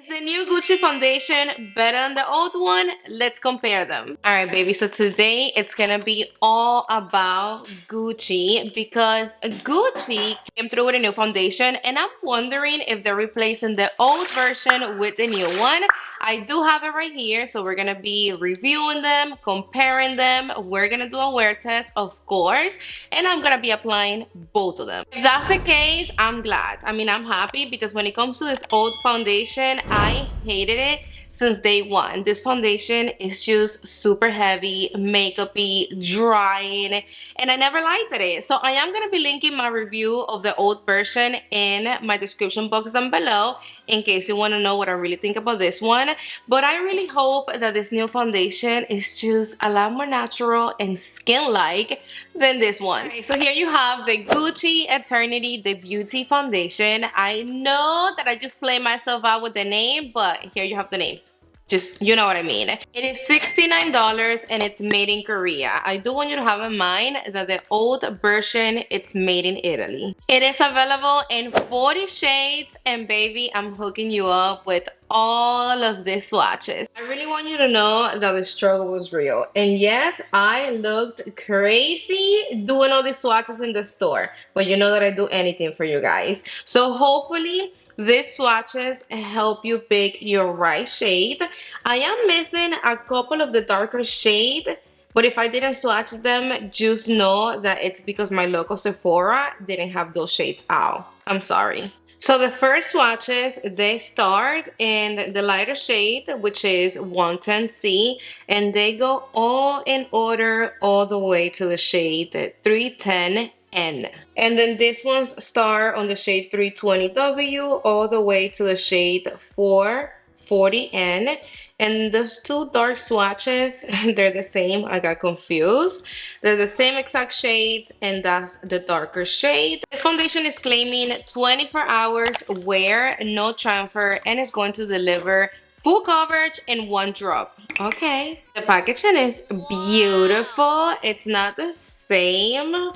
Is the new Gucci foundation better than the old one? Let's compare them. All right, baby, so today it's gonna be all about Gucci because Gucci came through with a new foundation and I'm wondering if they're replacing the old version with the new one. I do have it right here, so we're gonna be reviewing them, comparing them. We're gonna do a wear test, of course, and I'm gonna be applying both of them. If that's the case, I'm glad. I mean, I'm happy because when it comes to this old foundation, I hated it since day one. This foundation is just super heavy, makeup-y, drying, and I never liked it. So I am gonna be linking my review of the old version in my description box down below in case you want to know what I really think about this one. But I really hope that this new foundation is just a lot more natural and skin-like than this one. Okay, so here you have the Gucci Eternity The Beauty Foundation. I know that I just played myself out with the name, but here you have the name. Just, you know what I mean. It is $69 and it's made in Korea. I do want you to have in mind that the old version, it's made in Italy. It is available in 40 shades and baby, I'm hooking you up with all of these swatches. I really want you to know that the struggle was real. And yes, I looked crazy doing all these swatches in the store, but you know that I do anything for you guys. So hopefully these swatches help you pick your right shade. I am missing a couple of the darker shade, but if I didn't swatch them, just know that it's because my local Sephora didn't have those shades out. I'm sorry. So the first swatches, they start in the lighter shade, which is 110C, and they go all in order all the way to the shade 310N. And then this ones start on the shade 320W all the way to the shade 440N. And those two dark swatches, they're the same. I got confused. They're the same exact shades, and that's the darker shade. This foundation is claiming 24 hours wear, no transfer, and it's going to deliver full coverage in one drop. Okay. The packaging is beautiful. It's not the same.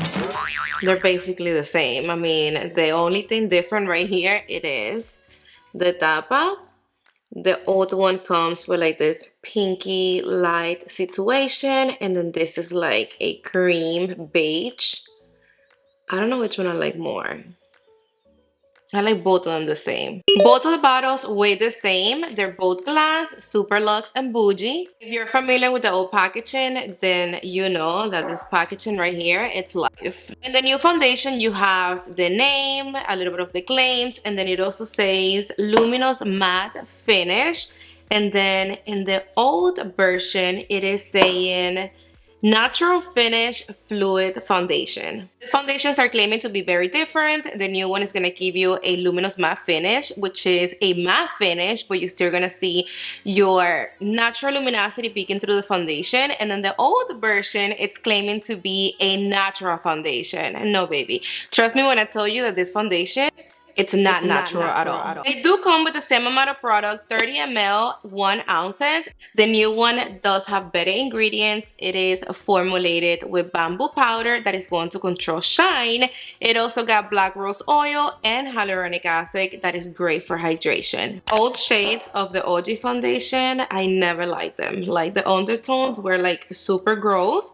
They're basically the same. I mean, the only thing different right here, it is the tapa. The old one comes with like this pinky light situation, and then this is like a cream beige. I don't know which one I like more. I like both of them the same. Both of the bottles weigh the same. They're both glass, super luxe and bougie. If you're familiar with the old packaging, then you know that this packaging right here, it's life. In the new foundation, you have the name, a little bit of the claims, and then it also says Luminous Matte Finish. And then in the old version, it is saying Natural Finish Fluid Foundation. These foundations are claiming to be very different. The new one is going to give you a luminous matte finish, which is a matte finish, but you're still going to see your natural luminosity peeking through the foundation. And then the old version, it's claiming to be a natural foundation. No, baby. Trust me when I tell you that this foundation, it's not natural at all. They do come with the same amount of product, 30 ml, 1 ounces. The new one does have better ingredients. It is formulated with bamboo powder that is going to control shine. It also got black rose oil and hyaluronic acid that is great for hydration. Old shades of the OG foundation, I never liked them. Like the undertones were like super gross.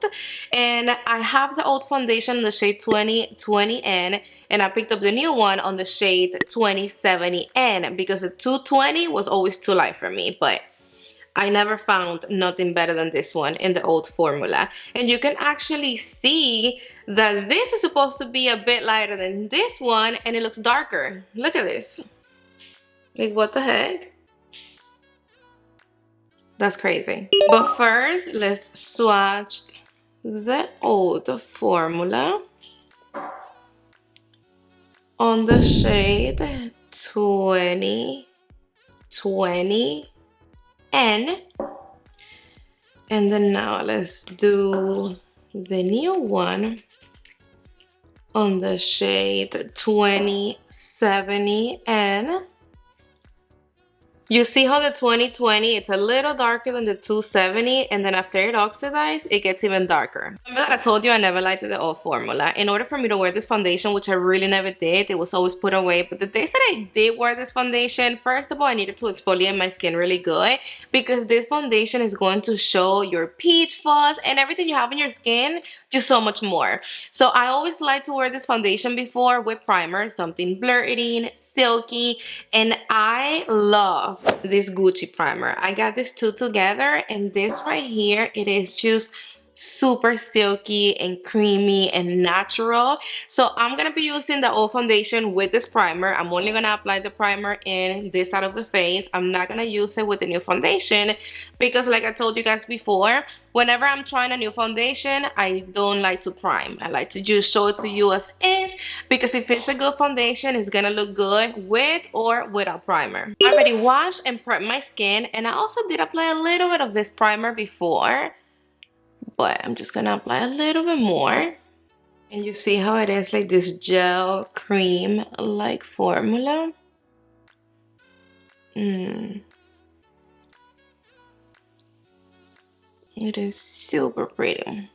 And I have the old foundation in the shade 2020N, and I picked up the new one on the shade 2070N because the 220 was always too light for me, but I never found nothing better than this one in the old formula. And you can actually see that this is supposed to be a bit lighter than this one, and it looks darker. Look at this. Like, what the heck? That's crazy. But first, let's swatch the old formula on the shade 2020N. And then now let's do the new one on the shade 2070N. You see how the 2020, it's a little darker than the 270, and then after it oxidizes, it gets even darker. Remember that I told you I never liked the old formula. In order for me to wear this foundation, which I really never did, it was always put away. But the days that I did wear this foundation, first of all, I needed to exfoliate my skin really good, because this foundation is going to show your peach fuzz and everything you have in your skin just so much more. So I always like to wear this foundation before with primer, something blurring, silky, and I love this Gucci primer. I got these two together, and this right here, it is just super silky and creamy and natural. So I'm gonna be using the old foundation with this primer. I'm only gonna apply the primer in this side of the face. I'm not gonna use it with the new foundation, because like I told you guys before, whenever I'm trying a new foundation, I don't like to prime. I like to just show it to you as is, because if it's a good foundation, it's gonna look good with or without primer. I already washed and prepped my skin, and I also did apply a little bit of this primer before, but I'm just gonna apply a little bit more. And you see how it is like this gel cream like formula. It is super pretty.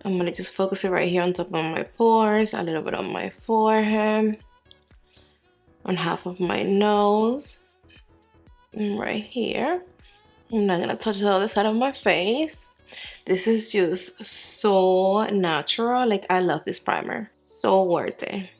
I'm gonna just focus it right here on top of my pores, a little bit on my forehead, on half of my nose, and right here. I'm not gonna touch the other side of my face. This is just so natural. Like, I love this primer. So worth it.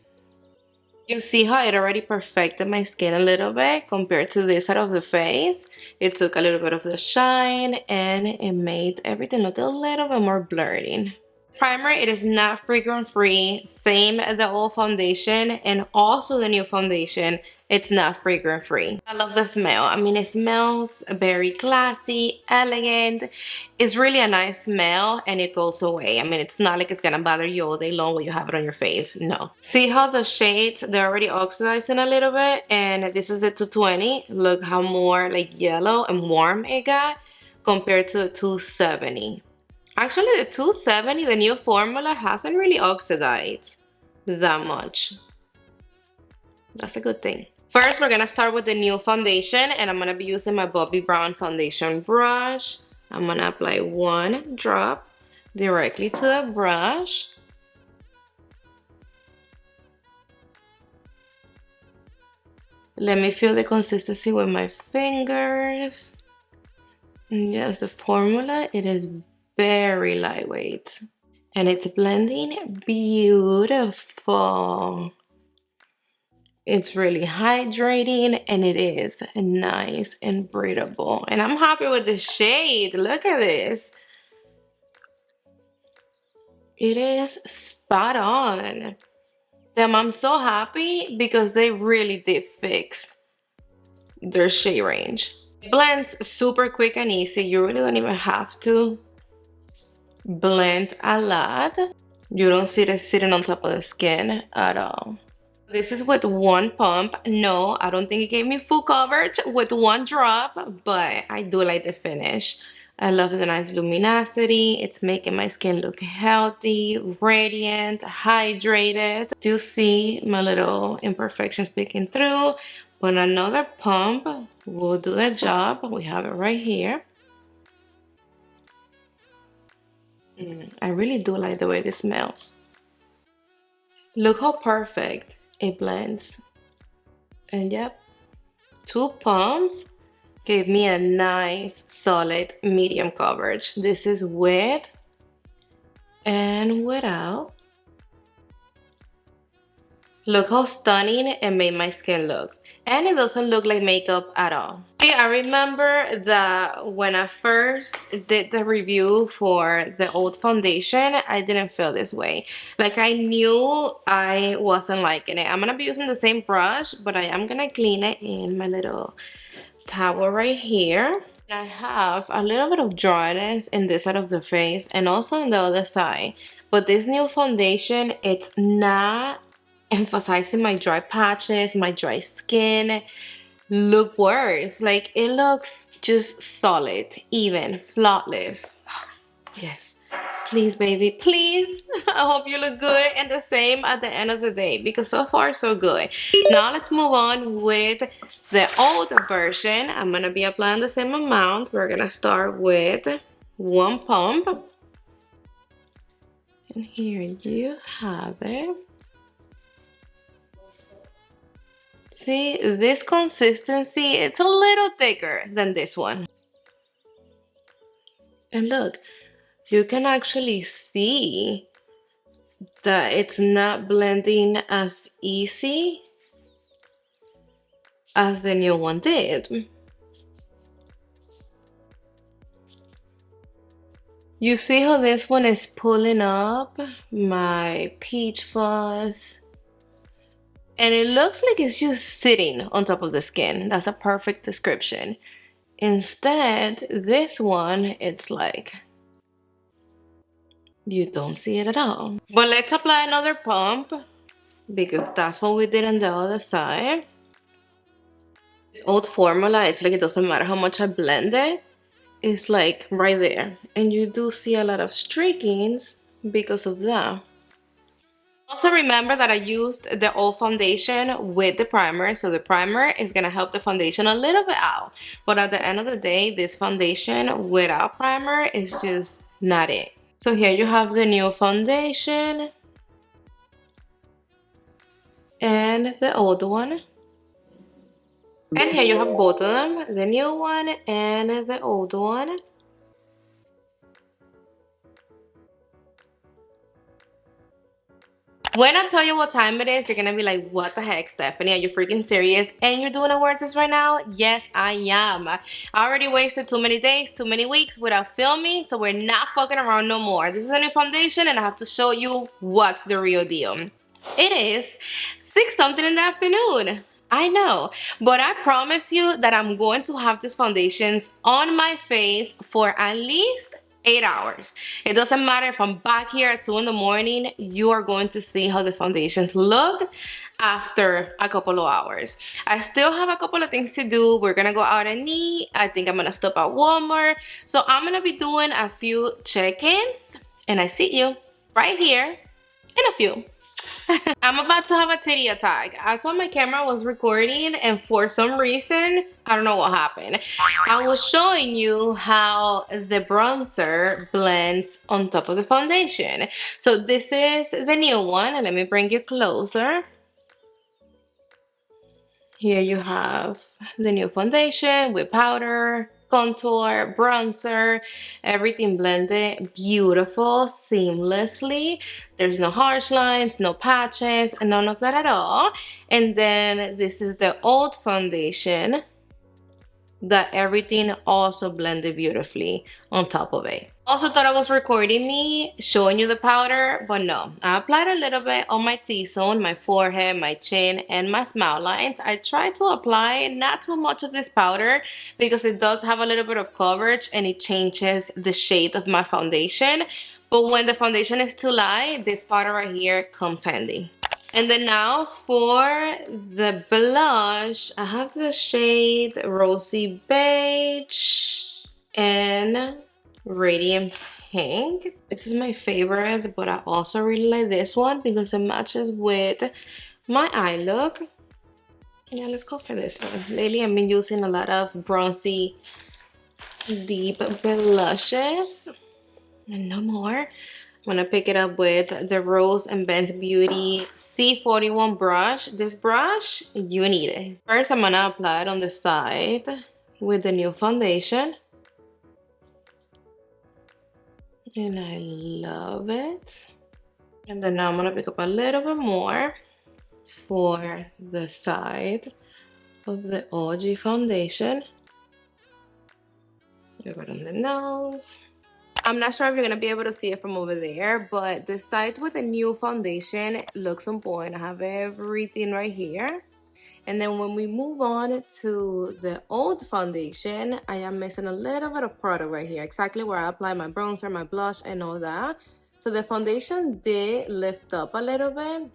You see how it already perfected my skin a little bit compared to this side of the face. It took a little bit of the shine and it made everything look a little bit more blurring. Primer, it is not fragrance free, same as the old foundation, and also the new foundation, it's not fragrance free. I love the smell. I mean, it smells very classy, elegant. It's really a nice smell, and it goes away. I mean, it's not like it's gonna bother you all day long when you have it on your face. No. See how the shades, they're already oxidizing a little bit, and this is the 220. Look how more like yellow and warm it got compared to the 270. Actually, the 270, the new formula, hasn't really oxidized that much. That's a good thing. First, we're gonna start with the new foundation, and I'm gonna be using my Bobbi Brown foundation brush. I'm gonna apply one drop directly to the brush. Let me feel the consistency with my fingers. And yes, the formula, it is very lightweight, and it's blending beautiful. It's really hydrating, and it is nice and breathable, and I'm happy with the shade. Look at this. It is spot on. I'm so happy because they really did fix their shade range. It blends super quick and easy. You really don't even have to blend a lot. You don't see it sitting on top of the skin at all. This is with one pump. No, I don't think it gave me full coverage with one drop, but I do like the finish. I love the nice luminosity. It's making my skin look healthy, radiant, hydrated. Do see my little imperfections peeking through, but another pump will do the job. We have it right here. I really do like the way this smells. Look how perfect it blends. And yep, two pumps gave me a nice solid medium coverage. This is with and without. Look how stunning it made my skin look. And it doesn't look like makeup at all. See, I remember that when I first did the review for the old foundation, I didn't feel this way. Like, I knew I wasn't liking it. I'm gonna be using the same brush, but I am gonna clean it in my little towel right here. I have a little bit of dryness in this side of the face and also on the other side. But this new foundation, it's not emphasizing my dry patches, my dry skin. Look worse. Like, it looks just solid, even, flawless. Yes. Please, baby, please. I hope you look good and the same at the end of the day, because so far so good. Now let's move on with the old version. I'm gonna be applying the same amount. We're gonna start with 1 pump. And here you have it. See, this consistency, it's a little thicker than this one. And look, you can actually see that it's not blending as easy as the new one did. You see how this one is pulling up my peach fuzz? And it looks like it's just sitting on top of the skin. That's a perfect description. Instead, this one, it's like, you don't see it at all. But let's apply another pump, because that's what we did on the other side. This old formula, it's like it doesn't matter how much I blend it. It's like right there. And you do see a lot of streakings because of that. Also remember that I used the old foundation with the primer, so the primer is going to help the foundation a little bit out. But at the end of the day, this foundation without primer is just not it. So here you have the new foundation and the old one. And here you have both of them, the new one and the old one. When I tell you what time it is, you're gonna be like, what the heck, Stephanie? Are you freaking serious? And you're doing a word test right now? Yes, I am. I already wasted too many days, too many weeks without filming, so we're not fucking around no more. This is a new foundation, and I have to show you what's the real deal. It is 6 something in the afternoon. I know, but I promise you that I'm going to have these foundations on my face for at least 8 hours. It doesn't matter if I'm back here at 2 in the morning, you are going to see how the foundations look after a couple of hours. I still have a couple of things to do. We're gonna go out and eat. I think I'm gonna stop at Walmart. So I'm gonna be doing a few check-ins, and I see you right here in a few. I'm about to have a titty attack. I thought my camera was recording, and for some reason, I don't know what happened. I was showing you how the bronzer blends on top of the foundation. So this is the new one, and let me bring you closer. Here you have the new foundation with powder, contour, bronzer, everything blended beautiful, seamlessly. There's no harsh lines, no patches, none of that at all. And then this is the old foundation that everything also blended beautifully on top of it. Also thought I was recording me showing you the powder, but no. I applied a little bit on my T-zone, my forehead, my chin, and my smile lines. I tried to apply not too much of this powder because it does have a little bit of coverage and it changes the shade of my foundation. But when the foundation is too light, this powder right here comes handy. And then now for the blush, I have the shade Rosy Beige and Radiant Pink. This is my favorite, but I also really like this one because it matches with my eye look. Yeah, let's go for this one. Lately, I've been using a lot of bronzy, deep blushes. And no more. I'm gonna pick it up with the Rose and Ben's Beauty C41 brush. This brush, you need it. First, I'm gonna apply it on the side with the new foundation. And I love it. And then now I'm gonna pick up a little bit more for the side of the OG foundation. Give it on the nose. I'm not sure if you're gonna be able to see it from over there, but the side with the new foundation looks on point. I have everything right here. And then when we move on to the old foundation, I am missing a little bit of product right here, exactly where I apply my bronzer, my blush, and all that. So the foundation did lift up a little bit,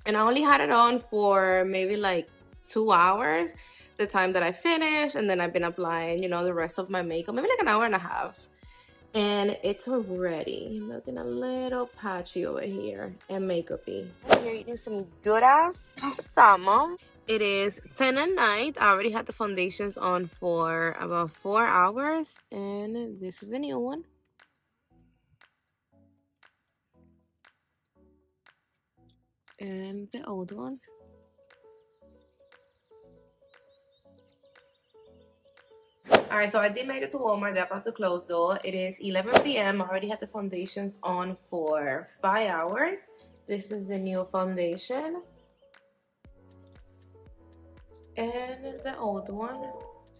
and I only had it on for maybe like 2 hours, the time that I finished, and then I've been applying, you know, the rest of my makeup, maybe like an hour and a half. And it's already looking a little patchy over here and makeupy. You're eating some good ass salmon. It is 10 at night. I already had the foundations on for about 4 hours, and this is the new one. And the old one. Alright, so I did make it to Walmart. They're about to close though. It is 11 p.m. I already had the foundations on for 5 hours. This is the new foundation. And the old one.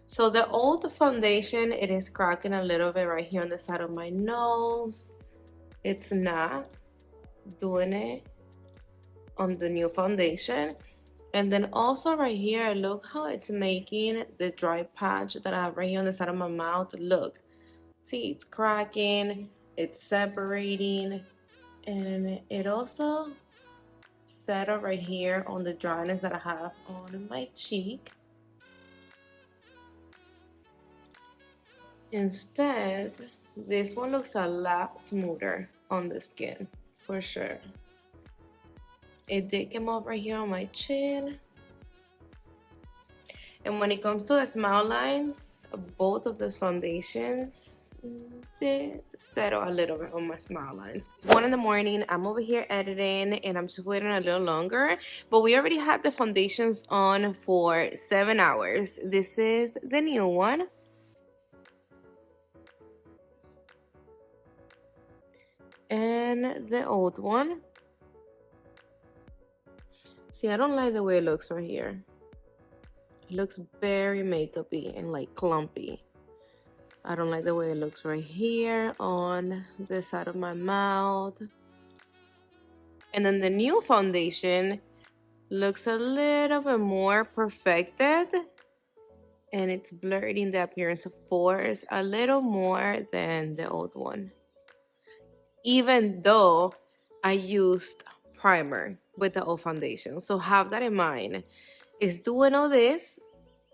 So the old foundation, it is cracking a little bit right here on the side of my nose. It's not doing it on the new foundation. And then also right here, look how it's making the dry patch that I have right here on the side of my mouth. Look, see, it's cracking, it's separating, and it also settled right here on the dryness that I have on my cheek. Instead, this one looks a lot smoother on the skin, for sure. It did come up right here on my chin. And when it comes to the smile lines, both of those foundations did settle a little bit on my smile lines. It's 1 in the morning. I'm over here editing and I'm just waiting a little longer. But we already had the foundations on for 7 hours. This is the new one. And the old one. See, I don't like the way it looks right here. It looks very makeupy and like clumpy. I don't like the way it looks right here on the side of my mouth. And then the new foundation looks a little bit more perfected. And it's blurring the appearance of pores a little more than the old one. Even though I used primer with the old foundation. So have that in mind. It's doing all this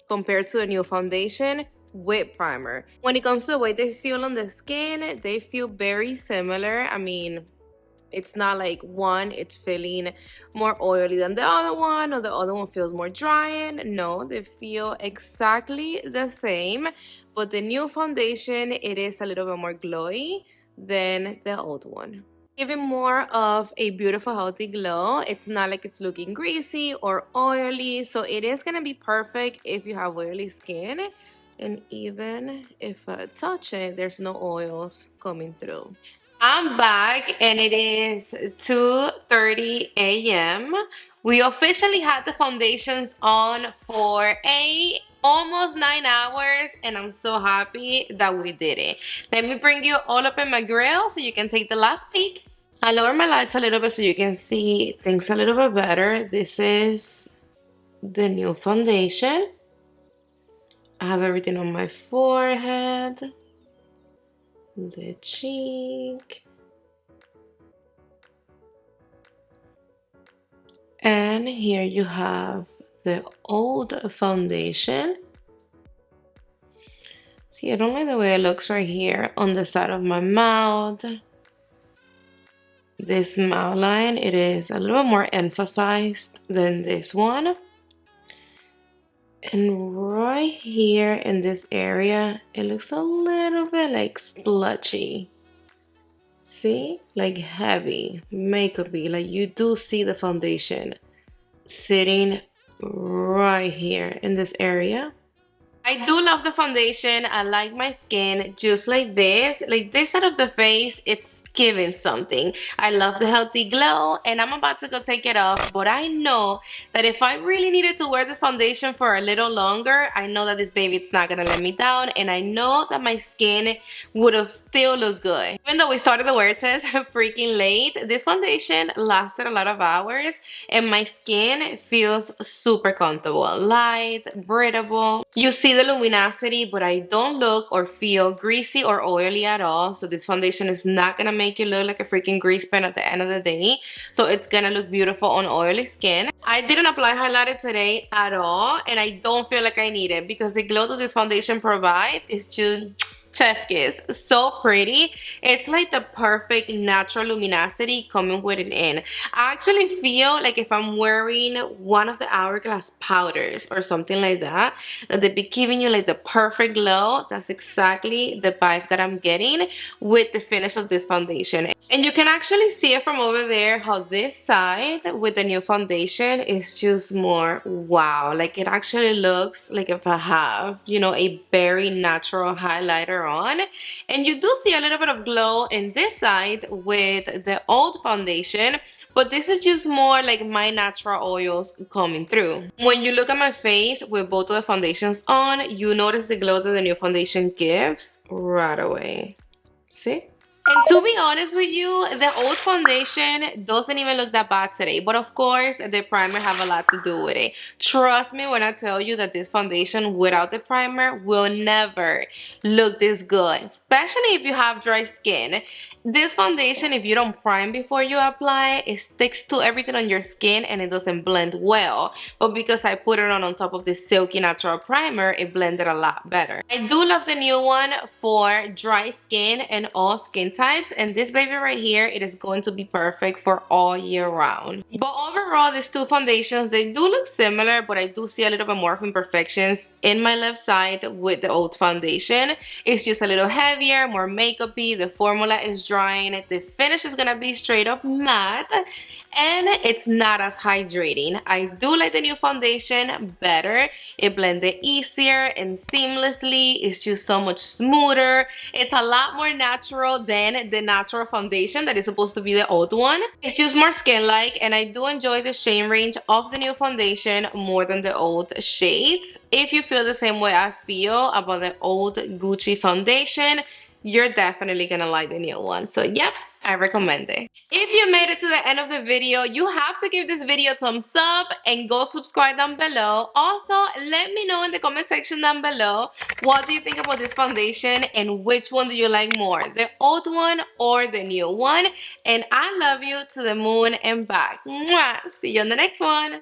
compared to the new foundation with primer. When it comes to the way they feel on the skin, they feel very similar. I mean, it's not like one, it's feeling more oily than the other one, or the other one feels more drying. No, they feel exactly the same. But the new foundation, it is a little bit more glowy than the old one. Giving more of a beautiful healthy glow. It's not like it's looking greasy or oily, so it is gonna be perfect if you have oily skin. And even if I touch it, there's no oils coming through. I'm back and it is 2:30 a.m. We officially had the foundations on for almost 9 hours, and I'm so happy that we did it. Let me bring you all up in my grill so you can take the last peek. I lower my lights a little bit so you can see things a little bit better. This is the new foundation. I have everything on my forehead, the cheek, and here you have the old foundation. See, I don't like the way it looks right here on the side of my mouth. This smile line, it is a little more emphasized than this one. And right here in this area, it looks a little bit like splotchy. See? Like heavy, makeupy. Like you do see the foundation sitting right here in this area. I do love the foundation. I like my skin just like this. Like this side of the face, it's giving something. I love the healthy glow, and I'm about to go take it off. But I know that if I really needed to wear this foundation for a little longer, I know that this baby, it's not gonna let me down. And I know that my skin would have still looked good. Even though we started the wear test freaking late, this foundation lasted a lot of hours, and my skin feels super comfortable. Light, breathable. You see the luminosity, but I don't look or feel greasy or oily at all. So this foundation is not gonna make you look like a freaking grease pen at the end of the day. So it's gonna look beautiful on oily skin. I didn't apply highlighter today at all, and I don't feel like I need it because the glow that this foundation provides is just Chef kiss, so pretty. It's like the perfect natural luminosity coming with it in. I actually feel like if I'm wearing one of the Hourglass powders or something like that they be giving you like the perfect glow. That's exactly the vibe that I'm getting with the finish of this foundation. And you can actually see it from over there how this side with the new foundation is just more wow. Like it actually looks like if I have, you know, a very natural highlighter on. And you do see a little bit of glow in this side with the old foundation, but this is just more like my natural oils coming through. When you look at my face with both of the foundations on, you notice the glow that the new foundation gives right away. See? And to be honest with you, the old foundation doesn't even look that bad today. But of course, the primer have a lot to do with it. Trust me when I tell you that this foundation without the primer will never look this good. Especially if you have dry skin. This foundation, if you don't prime before you apply, it sticks to everything on your skin and it doesn't blend well. But because I put it on top of this silky natural primer, it blended a lot better. I do love the new one for dry skin and all skin types, and this baby right here, it is going to be perfect for all year round. But overall, these two foundations, they do look similar, but I do see a little bit more of imperfections in my left side with the old foundation. It's just a little heavier, more makeup-y. The formula is drying. The finish is gonna be straight up matte, and it's not as hydrating. I do like the new foundation better. It blended easier and seamlessly. It's just so much smoother. It's a lot more natural than the natural foundation that is supposed to be the old one. It's just more skin-like, and I do enjoy the shade range of the new foundation more than the old shades. If you feel the same way I feel about the old Gucci foundation, you're definitely gonna like the new one. So yep, I recommend it. If you made it to the end of the video, you have to give this video a thumbs up and go subscribe down below. Also, let me know in the comment section down below, what do you think about this foundation and which one do you like more, the old one or the new one? And I love you to the moon and back. Mwah! See you on the next one.